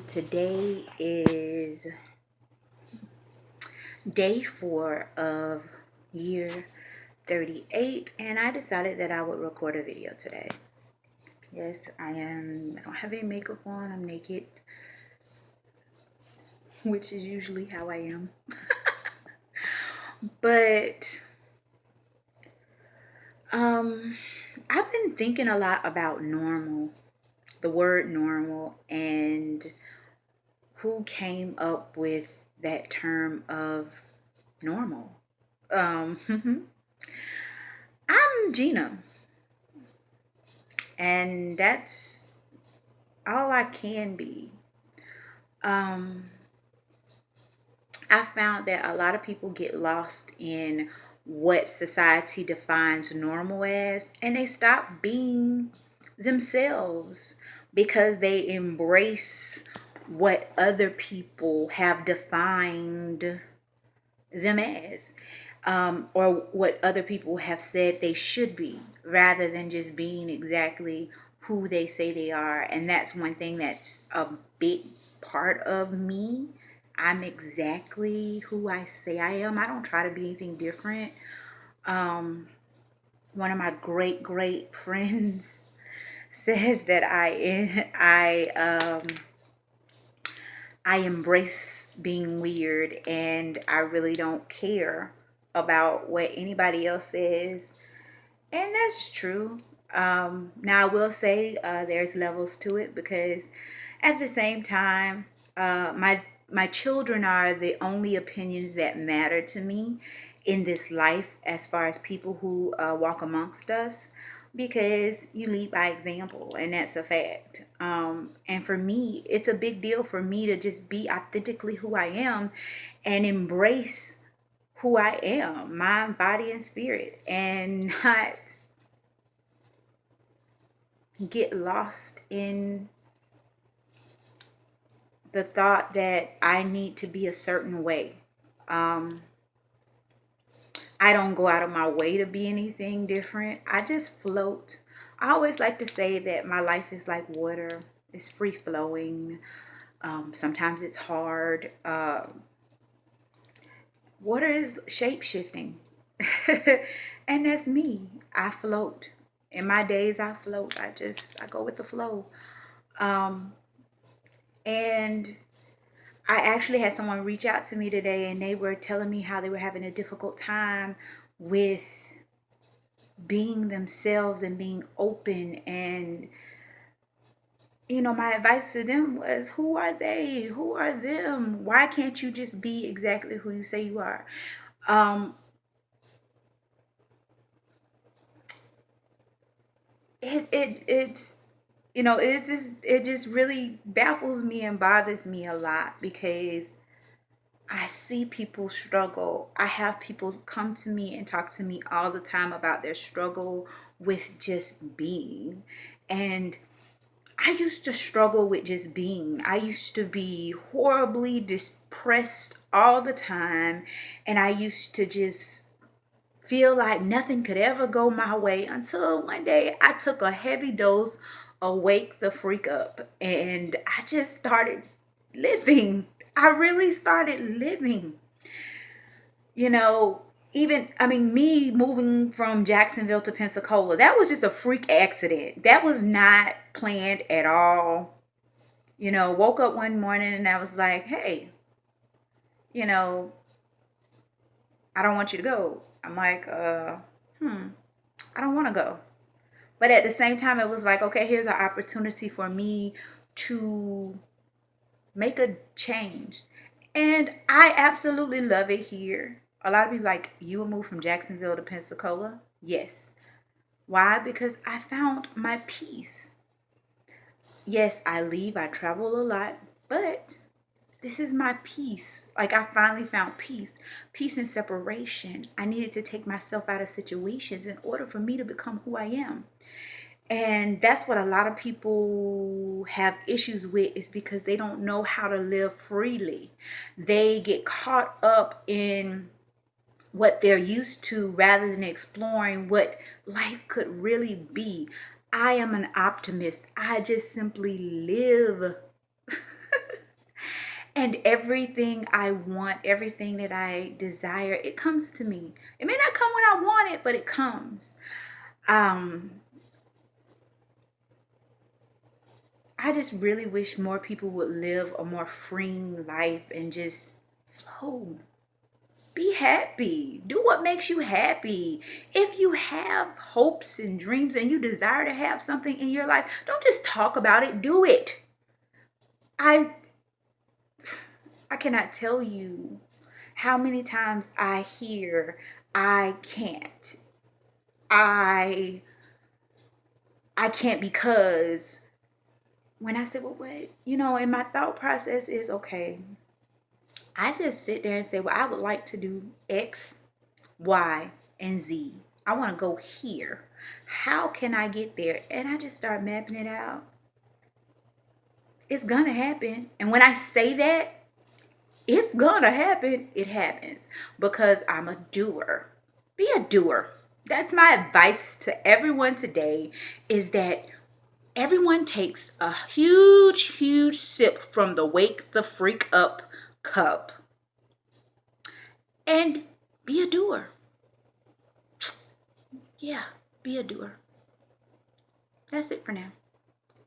Today is day 4 of year 38, and I decided that I would record a video today. Yes, I don't have any makeup on. I'm naked, which is usually how I am. But I've been thinking a lot about normal, the word normal, and who came up with that term of normal. I'm Gina, and that's all I can be. Um, I found that a lot of people get lost in what society defines normal as, and they stop being themselves because they embrace what other people have defined them as, or what other people have said they should be, rather than just being exactly who they say they are. And that's one thing that's a big part of me. I'm exactly who I say I am. I don't try to be anything different. One of my great friends says that I embrace being weird, and I really don't care about what anybody else says. And that's true. Now, I will say there's levels to it, because at the same time, my children are the only opinions that matter to me in this life, as far as people who walk amongst us, because you lead by example, and that's a fact. And for me, it's a big deal for me to just be authentically who I am and embrace who I am, mind, body, and spirit, and not get lost in the thought that I need to be a certain way. I don't go out of my way to be anything different. I just float. I always like to say that my life is like water. It's free flowing. Sometimes it's hard. Water is shape shifting. And that's me. I float. In my days, I float. I go with the flow. And I actually had someone reach out to me today, and they were telling me how they were having a difficult time with being themselves and being open. And my advice to them was, who are they? Who are them? Why can't you just be exactly who you say you are? Um, it's it just really baffles me and bothers me a lot, because I see people struggle. I have people come to me and talk to me all the time about their struggle with just being. And I used to struggle with just being. I used to be horribly depressed all the time. And I used to just feel like nothing could ever go my way, until one day I took a heavy dose of Wake the Freak Up, and I just started living. I really started living. You know, Even, I mean, me moving from Jacksonville to Pensacola, that was just a freak accident. That was not planned at all. Woke up one morning and I was like, hey, you know, I don't want you to go. I'm like, I don't want to go. But at the same time, it was like, okay, here's an opportunity for me to make a change. And I absolutely love it here. A lot of people like, you will move from Jacksonville to Pensacola? Yes. Why? Because I found my peace. Yes, I travel a lot, but this is my peace. Like, I finally found peace. Peace in separation. I needed to take myself out of situations in order for me to become who I am. And that's what a lot of people have issues with, is because they don't know how to live freely. They get caught up in what they're used to, rather than exploring what life could really be. I am an optimist. I just simply live. And everything I want, everything that I desire, it comes to me. It may not come when I want it, but it comes. I just really wish more people would live a more freeing life and just flow. Be happy. Do what makes you happy. If you have hopes and dreams and you desire to have something in your life, don't just talk about it, do it. I cannot tell you how many times I hear I can't. I can't because when I said, well, what? And my thought process is, okay, I just sit there and say, well, I would like to do X, Y, and Z. I want to go here. How can I get there? And I just start mapping it out. It's going to happen. And when I say that, it's going to happen, it happens because I'm a doer. Be a doer. That's my advice to everyone today, is that everyone takes a huge, huge sip from the Wake the Freak Up cup and be a doer. Yeah, be a doer. That's it for now.